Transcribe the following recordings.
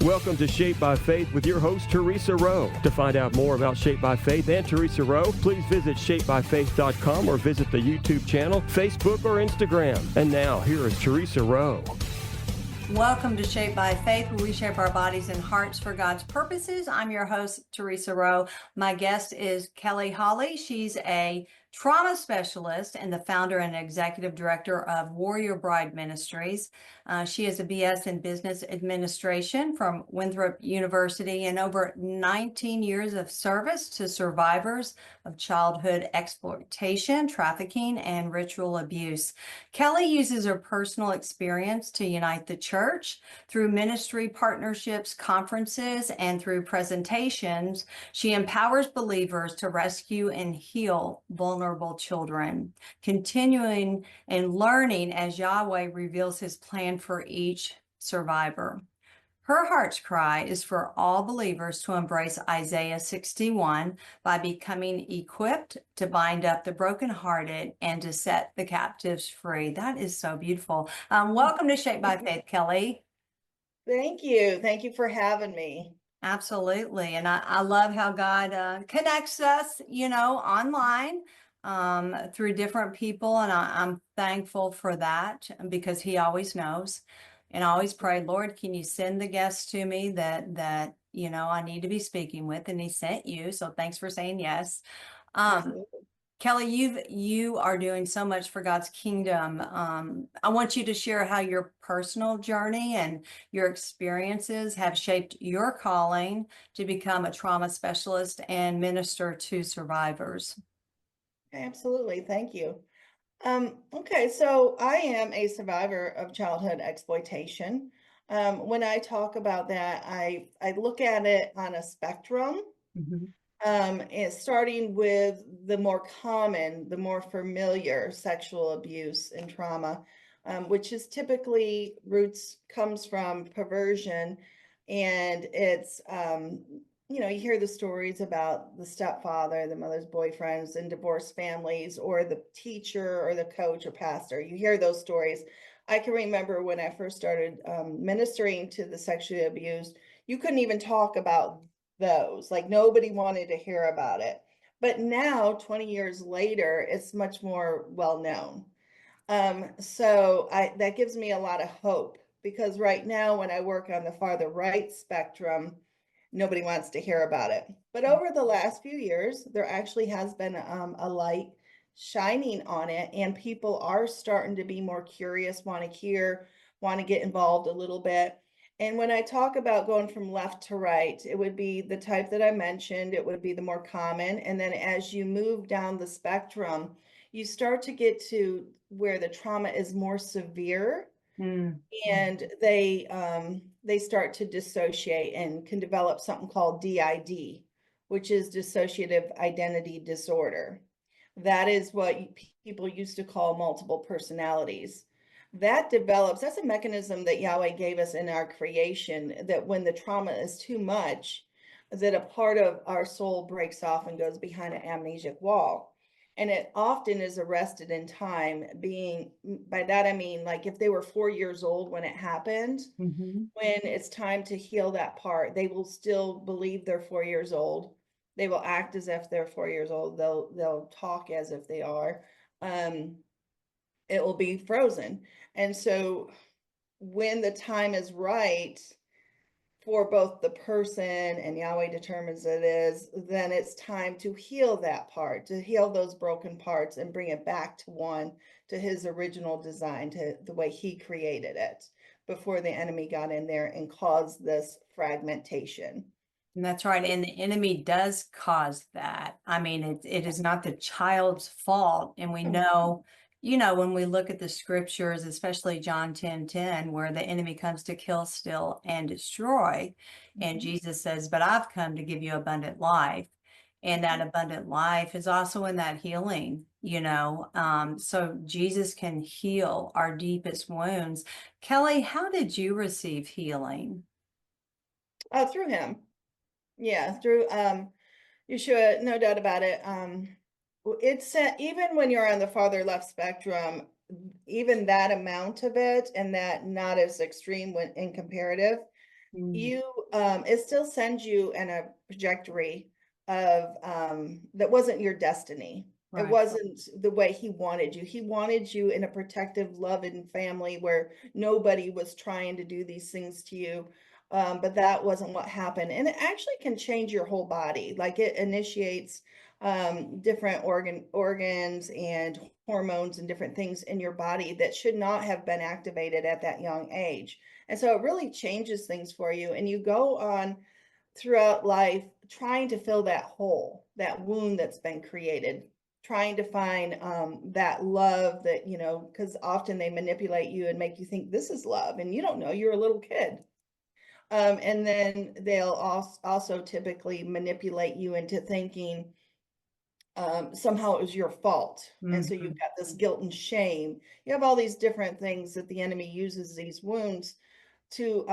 Welcome to Shaped by Faith with your host, Theresa Rowe. To find out more about Shaped by Faith and Theresa Rowe, please visit shapedbyfaith.com or visit the YouTube channel, Facebook, or Instagram. And now, here is Theresa Rowe. Welcome to Shaped by Faith, where we shape our bodies and hearts for God's purposes. I'm your host, Theresa Rowe. My guest is Kelly Hawley. She's a trauma specialist and the founder and executive director of Warrior Bride Ministries. She has a BS in Business Administration from Winthrop University and over 19 years of service to survivors of childhood exploitation, trafficking, and ritual abuse. Kelly uses her personal experience to unite the church through ministry partnerships, conferences, and through presentations. She empowers believers to rescue and heal vulnerable children, continuing and learning as Yahweh reveals his plan for each survivor. Her heart's cry is for all believers to embrace Isaiah 61 by becoming equipped to bind up the brokenhearted and to set the captives free. That is so beautiful. Welcome to Shaped by Faith, Kelly. Thank you. Thank you for having me. Absolutely. And I love how God connects us, online through different people. And I'm thankful for that because he always knows. And I always pray, Lord, can you send the guests to me that I need to be speaking with? And he sent you. So thanks for saying yes. Kelly, you are doing so much for God's kingdom. I want you to share how your personal journey and your experiences have shaped your calling to become a trauma specialist and minister to survivors. Absolutely. Thank you. Okay, so I am a survivor of childhood exploitation. When I talk about that, I look at it on a spectrum. Mm-hmm. And starting with the more common, the more familiar sexual abuse and trauma, which is typically comes from perversion. And it's, you hear the stories about the stepfather, the mother's boyfriends, and divorced families, or the teacher or the coach or pastor. You hear those stories. I can remember when I first started ministering to the sexually abused, you couldn't even talk about those. Like, nobody wanted to hear about it. But now, 20 years later, it's much more well known. So that gives me a lot of hope, because right now when I work on the farther right spectrum, nobody wants to hear about it. But over the last few years, there actually has been a light shining on it, and people are starting to be more curious, want to hear, want to get involved a little bit. And when I talk about going from left to right, it would be the type that I mentioned. It would be the more common. And then as you move down the spectrum, you start to get to where the trauma is more severe. And they start to dissociate and can develop something called DID, which is dissociative identity disorder. That is what people used to call multiple personalities. That's a mechanism that Yahweh gave us in our creation, that when the trauma is too much, that a part of our soul breaks off and goes behind an amnesic wall. And it often is arrested in time. By that I mean, like, if they were 4 years old when it happened, when it's time to heal that part, they will still believe they're 4 years old. They will act as if they're 4 years old. They'll talk as if they are. It will be frozen. And so when the time is right for both the person, and Yahweh determines it is, then it's time to heal that part, to heal those broken parts and bring it back to his original design, to the way he created it, before the enemy got in there and caused this fragmentation. And that's right. And the enemy does cause that. I mean, it is not the child's fault. And we know, when we look at the scriptures, especially John 10:10, where the enemy comes to kill, steal, and destroy. And Jesus says, but I've come to give you abundant life. And that abundant life is also in that healing, so Jesus can heal our deepest wounds. Kelly, how did you receive healing? Through him. Yeah, through Yeshua, no doubt about it. It's even when you're on the farther left spectrum, even that amount of it, and that not as extreme when in comparative, you it still sends you in a trajectory of that wasn't your destiny. It Right. wasn't the way he wanted you. He wanted you in a protective, loving family where nobody was trying to do these things to you. But that wasn't what happened. And it actually can change your whole body. Like it initiates different organs and hormones and different things in your body that should not have been activated at that young age. And so it really changes things for you. And you go on throughout life trying to fill that hole, that wound that's been created, trying to find that love that, you know, because often they manipulate you and make you think this is love. And you don't know, you're a little kid. And then they'll also typically manipulate you into thinking somehow it was your fault. And so you've got this guilt and shame. You have all these different things that the enemy uses these wounds to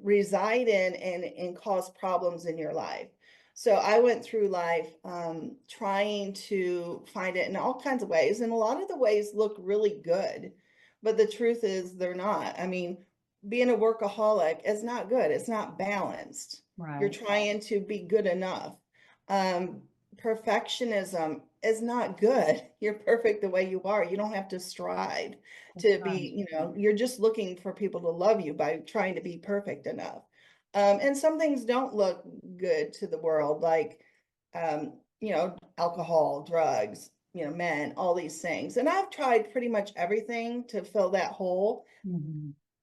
reside in and cause problems in your life. So I went through life trying to find it in all kinds of ways. And a lot of the ways look really good, but the truth is they're not. I mean, being a workaholic is not good. It's not balanced. You're Right. trying to be good enough. Perfectionism is not good. You're perfect the way you are. You don't have to strive to be, you know, you're just looking for people to love you by trying to be perfect enough. And some things don't look good to the world, like, you know, alcohol, drugs, you know, men, all these things. And I've tried pretty much everything to fill that hole.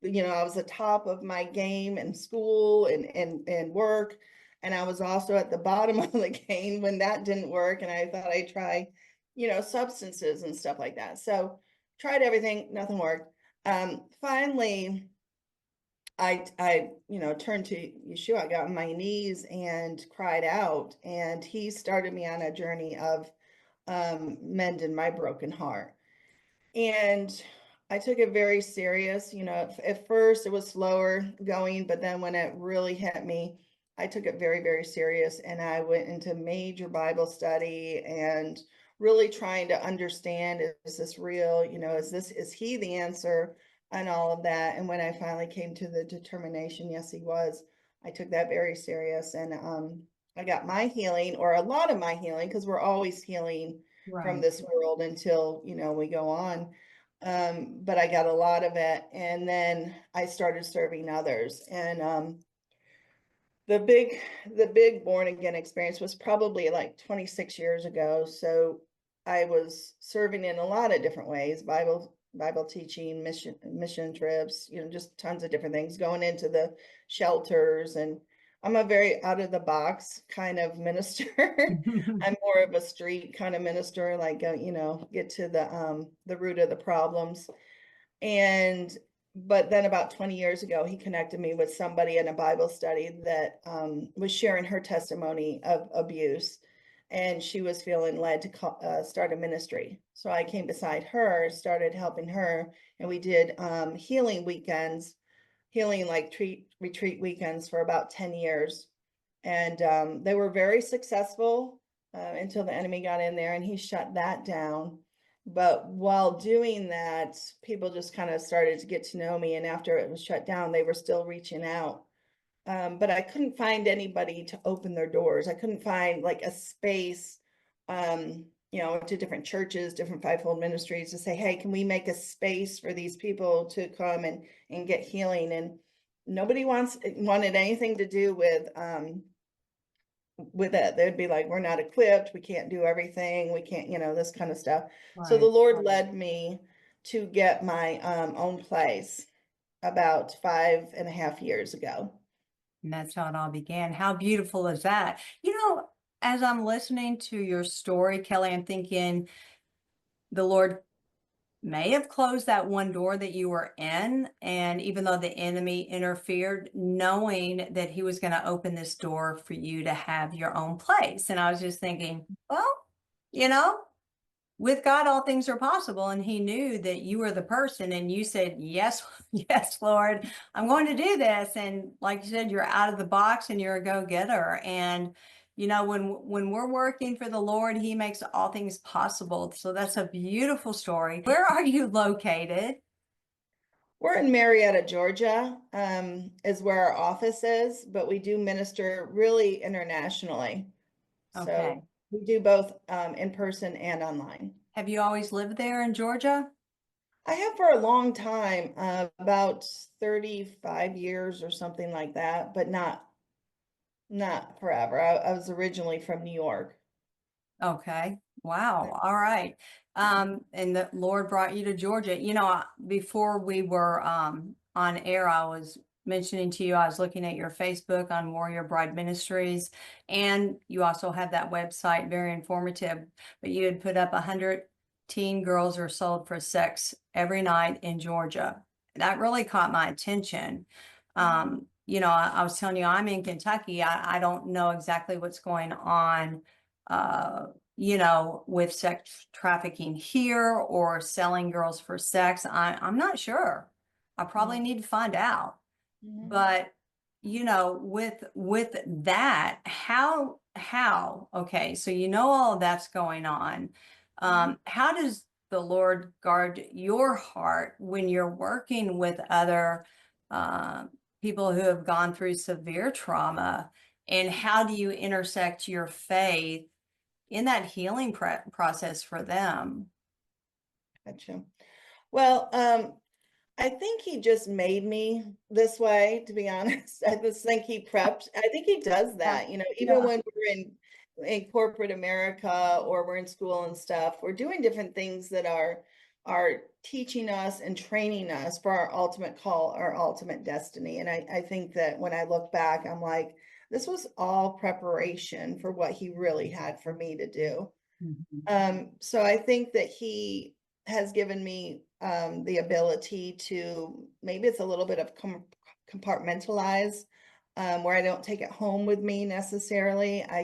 You know, I was the top of my game in school and work. And I was also at the bottom of the game when that didn't work. And I thought I'd try, you know, substances and stuff like that. So tried everything, nothing worked. Finally, you know, turned to Yeshua. I got on my knees and cried out. And he started me on a journey of mending my broken heart. And I took it very serious. You know, at first it was slower going, but then when it really hit me, I took it very, very serious. And I went into major Bible study and really trying to understand, is this real? You know, is he the answer and all of that? And when I finally came to the determination, yes, he was, I took that very serious. And I got my healing, or a lot of my healing, because we're always healing from Right. this world until, you know, we go on. But I got a lot of it. And then I started serving others. And the big born again experience was probably like 26 years ago. So I was serving in a lot of different ways, Bible teaching, mission trips, you know, just tons of different things, going into the shelters. And I'm a very out of the box kind of minister. I'm more of a street kind of minister, like you know, get to the root of the problems. And but then about 20 years ago, he connected me with somebody in a Bible study that was sharing her testimony of abuse. And she was feeling led to start a ministry. So I came beside her, started helping her, and we did healing weekends, healing like retreat weekends for about 10 years. And they were very successful until the enemy got in there and he shut that down. But while doing that, people just kind of started to get to know me. And after it was shut down, they were still reaching out. But I couldn't find anybody to open their doors. I couldn't find like a space, you know, to different churches, different fivefold ministries to say, hey, can we make a space for these people to come and get healing? And nobody wanted anything to do with it. They'd be like, we're not equipped, we can't do everything, we can't, you know, this kind of stuff. So the Right. Lord led me to get my own place about 5.5 years ago. And that's how it all began. How beautiful is that? You know, as I'm listening to your story, Kelly, I'm thinking the Lord may have closed that one door that you were in. And even though the enemy interfered, knowing that he was going to open this door for you to have your own place. And I was just thinking, well, you know, with God, all things are possible. And he knew that you were the person and you said, yes, yes, Lord, I'm going to do this. And like you said, you're out of the box and you're a go-getter. And, you know, when we're working for the Lord, he makes all things possible. So that's a beautiful story. Where are you located? We're in Marietta, Georgia, is where our office is, but we do minister really internationally. Okay. So we do both in person and online. Have you always lived there in Georgia? I have for a long time, about 35 years or something like that, but not forever. I was originally from New York. Okay. Wow. All right. And the Lord brought you to Georgia. Before we were on air, I was mentioning to you, I was looking at your Facebook on Warrior Bride Ministries, and you also have that website, very informative. But you had put up 100 teen girls are sold for sex every night in Georgia. That really caught my attention. I was telling you, I'm in Kentucky. I don't know exactly what's going on uh, with sex trafficking here or selling girls for sex. I'm not sure. I probably need to find out. Mhm. But with that, okay, so all of that's going on. How does the Lord guard your heart when you're working with other uh, people who have gone through severe trauma? And how do you intersect your faith in that healing process for them? Gotcha. Well, I think he just made me this way, to be honest. I just think he prepped. I think he does Yeah. that, even Yeah. when we're in corporate America or we're in school and stuff, we're doing different things that are teaching us and training us for our ultimate call, our ultimate destiny. And I think that when I look back, I'm like, this was all preparation for what he really had for me to do. Mhm. So I think that he has given me the ability to, maybe it's a little bit of compartmentalize, where I don't take it home with me necessarily. I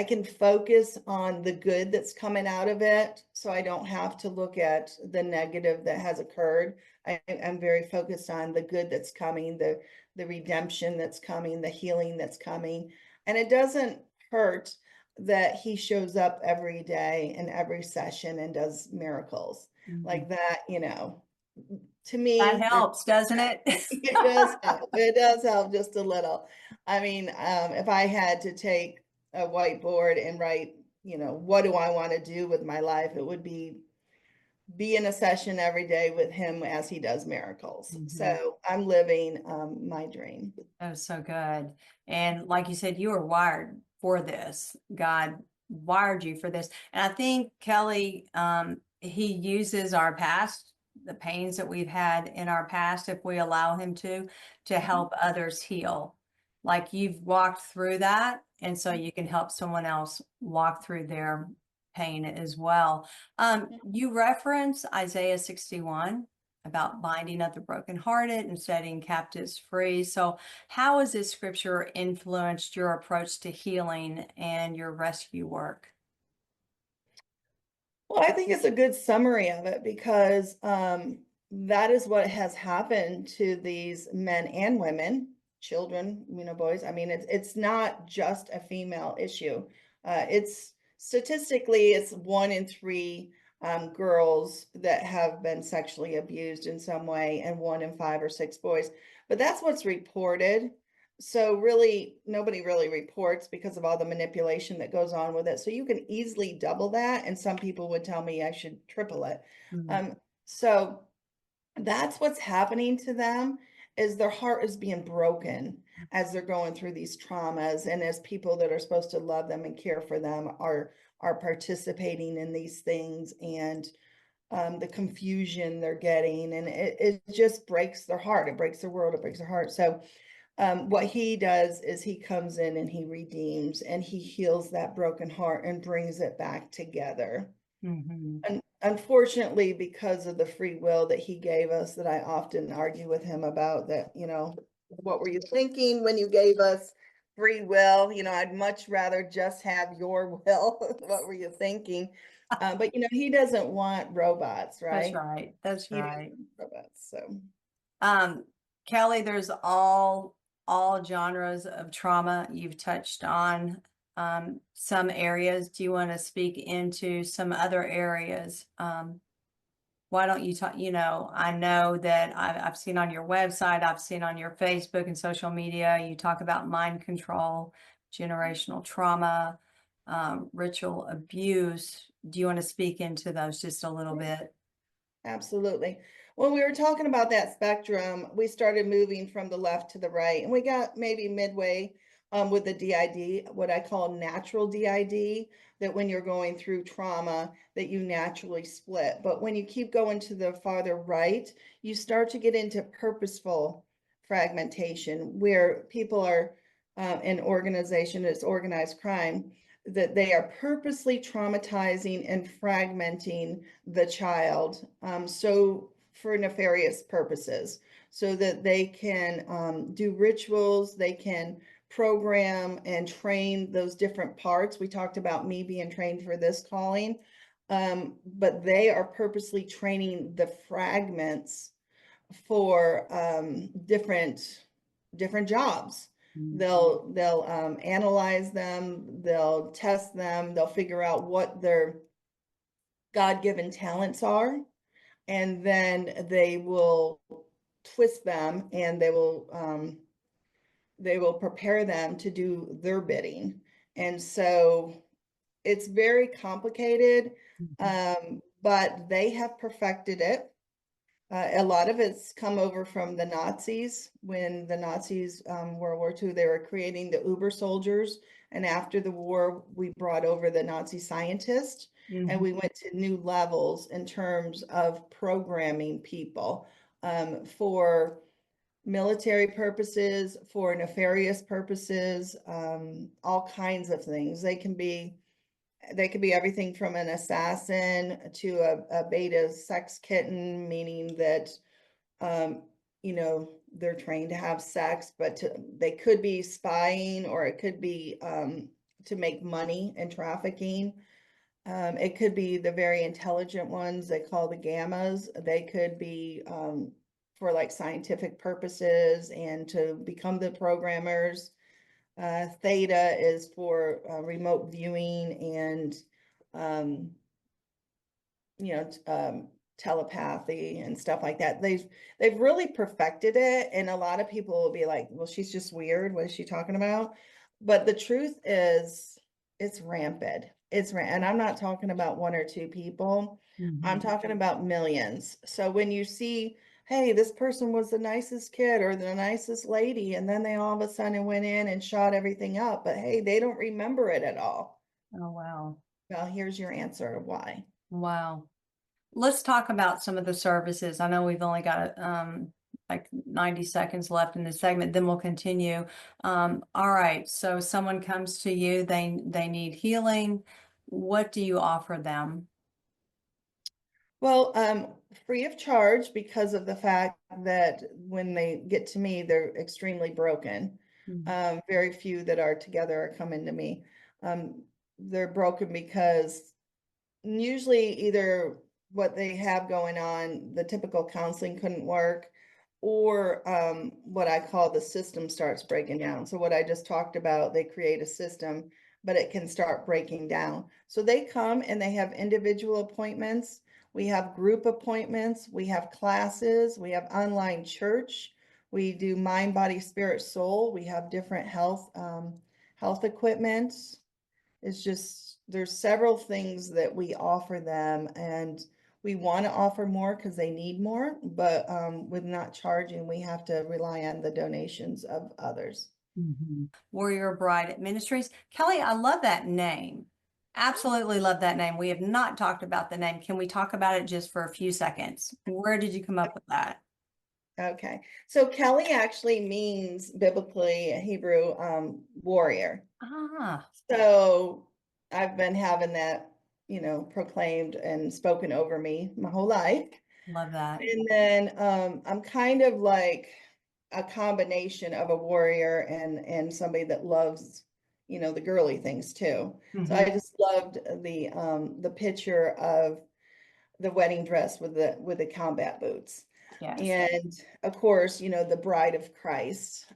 can focus on the good that's coming out of it, so I don't have to look at the negative that has occurred. I'm very focused on the good that's coming, the redemption that's coming, the healing that's coming. And it doesn't hurt that he shows up every day in every session and does miracles Mhm. like that, to That me, helps, doesn't it? it does help. It does help just a little. I mean, if I had to take a whiteboard and write, what do I want to do with my life, it would be in a session every day with him as he does miracles. Mhm. So I'm living my dream. That was so good. And like you said, you were wired for this. God wired you for this. And I think Kelly, he uses our past, the pains that we've had in our past, if we allow him to help others heal. Like you've walked through that. And so you can help someone else walk through their pain as well. You reference Isaiah 61 about binding up the brokenhearted and setting captives free. So how has this scripture influenced your approach to healing and your rescue work? Well, I think it's a good summary of it because that is what has happened to these men and women, children, boys. I mean, it's not just a female issue. It's statistically, it's 1 in 3 girls that have been sexually abused in some way, and 1 in 5 or 6 boys. But that's what's reported. So really, nobody really reports because of all the manipulation that goes on with it. So you can easily double that, and some people would tell me I should triple it. Mhm. So that's what's happening to them, is their heart is being broken as they're going through these traumas, and as people that are supposed to love them and care for them are participating in these things, and the confusion they're getting, and it just breaks their heart. It breaks their world. It breaks their heart. So what he does is he comes in and he redeems and he heals that broken heart and brings it back together. Mhm. And unfortunately, because of the free will that he gave us, that I often argue with him about, that, what were you thinking when you gave us free will? I'd much rather just have your will. What were you thinking? But he doesn't want robots, That's right? right. That's He doesn't right. want robots. So Um, Kelly, there's all genres of trauma. You've touched on some areas. Do you want to speak into some other areas? why don't you talk, I know that I've seen on your website, I've seen on your Facebook and social media, you talk about mind control, generational trauma, ritual abuse. Do you want to speak into those just a little bit? Absolutely. When we were talking about that spectrum, we started moving from the left to the right, and we got maybe midway with the DID, what I call natural DID, that when you're going through trauma, that you naturally split. But when you keep going to the farther right, you start to get into purposeful fragmentation, where people are an organization, it's organized crime, that they are purposely traumatizing and fragmenting the child, so for nefarious purposes, so that they can do rituals, they can program and train those different parts. We talked about me being trained for this calling, but they are purposely training the fragments for different jobs. They'll analyze them, they'll test them, they'll figure out what their God-given talents are, and then they will twist them, and they will prepare them to do their bidding. And so it's very complicated, but they have perfected it. A lot of it's come over from the Nazis. When the Nazis, World War II, they were creating the Uber soldiers. And after the war, we brought over the Nazi scientists, and we went to new levels in terms of programming people for military purposes, for nefarious purposes, all kinds of things. They can be everything from an assassin to a beta sex kitten, meaning that they're trained to have sex, but they could be spying, or it could be to make money and trafficking. It could be the very intelligent ones they call the gammas. They could be for like scientific purposes and to become the programmers. Theta is for remote viewing and telepathy and stuff like that. They've really perfected it, and a lot of people will be like, well, she's just weird, what is she talking about? But the truth is, it's rampant. And I'm not talking about one or two people. I'm talking about millions. So when you see, hey, this person was the nicest kid or the nicest lady, and then they all of a sudden went in and shot everything up, but hey, they don't remember it at all. Oh, wow. Well, here's your answer of why. Wow. Let's talk about some of the services. I know we've only got like 90 seconds left in this segment, then we'll continue. All right, so someone comes to you, they need healing. What do you offer them? Well, free of charge, because of the fact that when they get to me, they're extremely broken. Very few that are together are coming to me. They're broken because usually either what they have going on, the typical counseling couldn't work, or what I call the system starts breaking down. So what I just talked about, they create a system, but it can start breaking down. So they come and they have individual appointments. We have group appointments. We have classes. We have online church. We do mind, body, spirit, soul. We have different health equipment. It's just, there's several things that we offer them, and we want to offer more because they need more, but with not charging, we have to rely on the donations of others. Warrior Bride Ministries. Kelly, I love that name. Absolutely love that name. We have not talked about the name. Can we talk about it just for a few seconds? Where did you come up with that? Okay, so Kelly actually means biblically Hebrew warrior. So I've been having that, proclaimed and spoken over me my whole life. Love that. And then I'm kind of like a combination of a warrior and somebody that loves, the girly things too. So I just loved the picture of the wedding dress with the combat boots. Yes. And of course, the bride of Christ.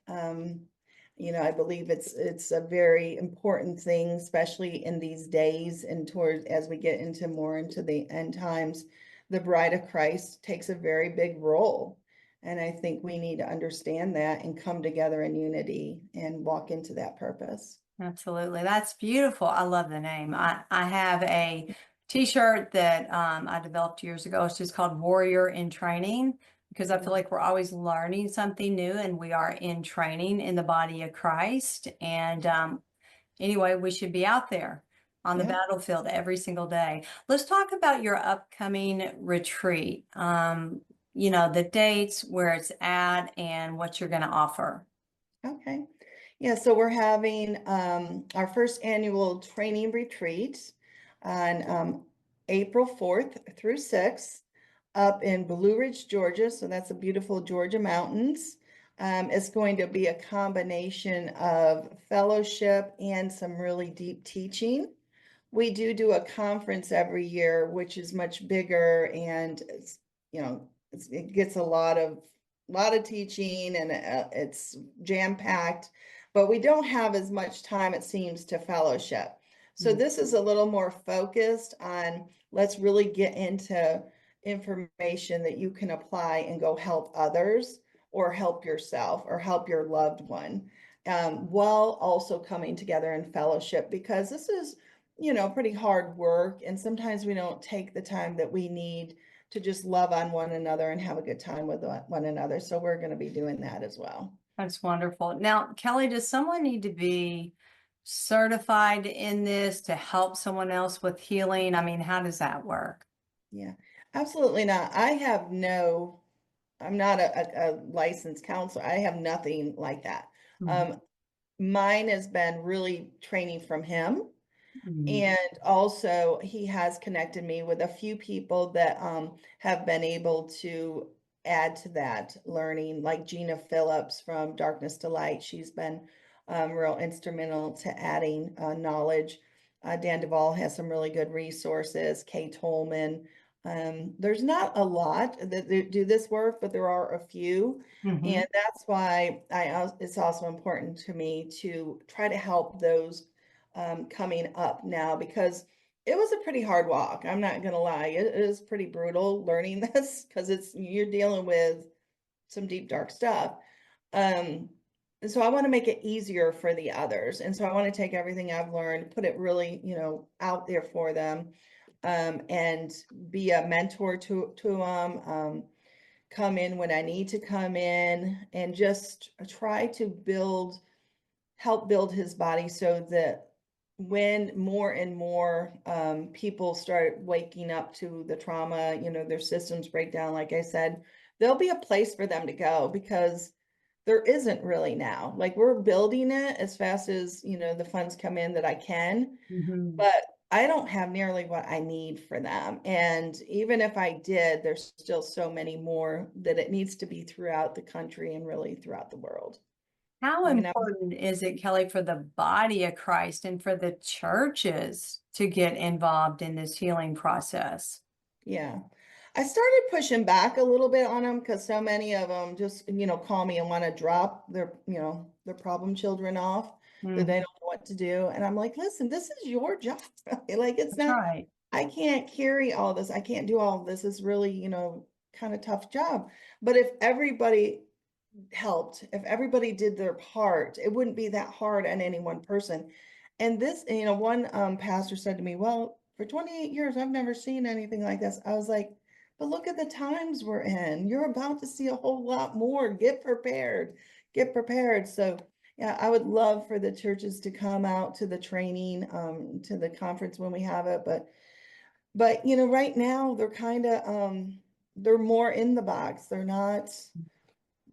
I believe it's a very important thing, especially in these days and as we get into more into the end times, the bride of Christ takes a very big role. And I think we need to understand that and come together in unity and walk into that purpose. Absolutely. That's beautiful. I love the name. I have a t-shirt that I developed years ago. It's just called Warrior in Training, because I feel like we're always learning something new and we are in training in the body of Christ. And anyway, we should be out there on the Yeah. battlefield every single day. Let's talk about your upcoming retreat. The dates, where it's at, and what you're going to offer. Okay. Yeah, so we're having our first annual training retreat on April 4th through 6th up in Blue Ridge, Georgia. So that's the beautiful Georgia mountains. It's going to be a combination of fellowship and some really deep teaching. We do a conference every year, which is much bigger, and it gets a lot of teaching, and it's jam-packed, but we don't have as much time, it seems, to fellowship. So this is a little more focused on, let's really get into information that you can apply and go help others or help yourself or help your loved one, while also coming together in fellowship, because this is pretty hard work. And sometimes we don't take the time that we need to just love on one another and have a good time with one another. So we're going to be doing that as well. That's wonderful. Now, Kelly, does someone need to be certified in this to help someone else with healing? I mean, how does that work? Yeah, absolutely not. I'm not a licensed counselor. I have nothing like that. Mine has been really training from him. And also he has connected me with a few people that have been able to add to that learning, like Gina Phillips from Darkness to Light. She's been real instrumental to adding knowledge. Dan Duvall has some really good resources. Kay Tolman. There's not a lot that do this work, but there are a few. And that's why it's also important to me to try to help those coming up now, because it was a pretty hard walk. I'm not going to lie. It is pretty brutal learning this, because you're dealing with some deep, dark stuff. And so I want to make it easier for the others. And so I want to take everything I've learned, put it really, out there for them, and be a mentor to them, come in when I need to come in, and just try to help build his body, so that when more and more people start waking up to the trauma, their systems break down, like I said, there'll be a place for them to go, because there isn't really now. Like, we're building it as fast as, the funds come in that I can, but I don't have nearly what I need for them. And even if I did, there's still so many more that it needs to be throughout the country and really throughout the world. How I mean, important is it, Kelly, for the body of Christ and for the churches to get involved in this healing process? yeah. I started pushing back a little bit on them, because so many of them just, call me and want to drop their problem children off, that they don't know what to do. And I'm like, listen, this is your job. Like, it's That's not, right. I can't carry all this. I can't do all this. It's really, kind of tough job. But if everybody helped, if everybody did their part, it wouldn't be that hard on any one person. And this, one pastor said to me, well, for 28 years, I've never seen anything like this. I was like, but look at the times we're in. You're about to see a whole lot more. Get prepared. Get prepared. So yeah, I would love for the churches to come out to the training, to the conference when we have it. But right now they're kind of they're more in the box. They're not.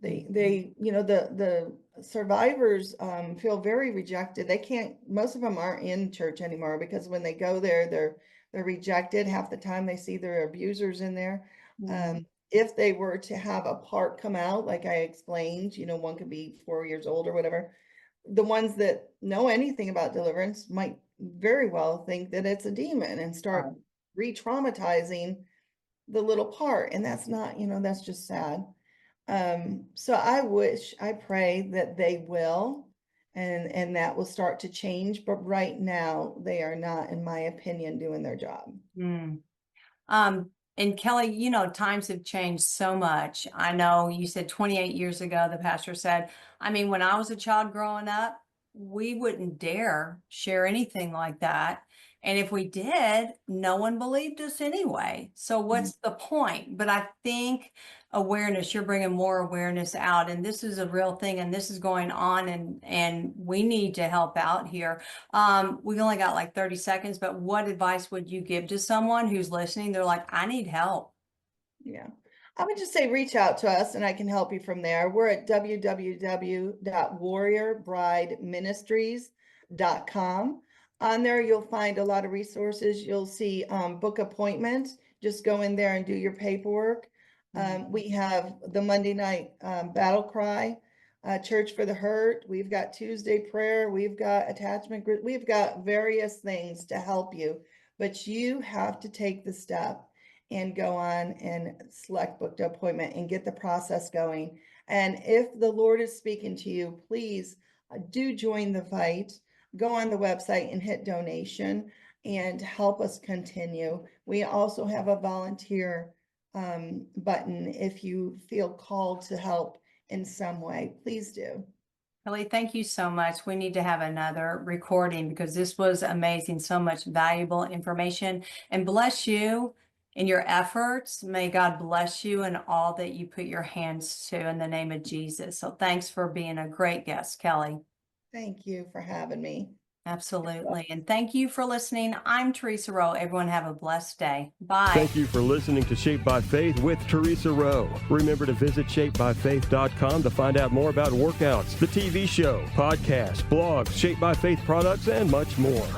They the survivors feel very rejected. They can't. Most of them aren't in church anymore, because when they go there, they're rejected. Half the time they see their abusers in there. If they were to have a part come out, like I explained, one could be 4 years old or whatever, the ones that know anything about deliverance might very well think that it's a demon and start re-traumatizing the little part. And that's not, that's just sad. So I pray that they will, and that will start to change. But right now, they are not, in my opinion, doing their job. And Kelly, you know, times have changed so much. I know you said 28 years ago, the pastor said, I mean, when I was a child growing up, we wouldn't dare share anything like that. And if we did, no one believed us anyway. So what's the point? But I think awareness, you're bringing more awareness out, and this is a real thing, and this is going on, and we need to help out here. We only got like 30 seconds, but what advice would you give to someone who's listening? They're like, I need help. Yeah. I would just say reach out to us and I can help you from there. We're at www.warriorbrideministries.com. On there, you'll find a lot of resources. You'll see book appointments. Just go in there and do your paperwork. We have the Monday night battle cry, Church for the Hurt. We've got Tuesday prayer. We've got attachment group. We've got various things to help you, but you have to take the step and go on and select booked appointment and get the process going. And if the Lord is speaking to you, please do join the fight. Go on the website and hit donation and help us continue. We also have a volunteer button if you feel called to help in some way. Please do. Kelly, thank you so much. We need to have another recording because this was amazing. So much valuable information. And bless you in your efforts. May God bless you in all that you put your hands to in the name of Jesus. So thanks for being a great guest, Kelly. Thank you for having me. Absolutely. And thank you for listening. I'm Theresa Rowe. Everyone have a blessed day. Bye. Thank you for listening to Shaped by Faith with Theresa Rowe. Remember to visit shapebyfaith.com to find out more about workouts, the TV show, podcasts, blogs, Shaped by Faith products, and much more.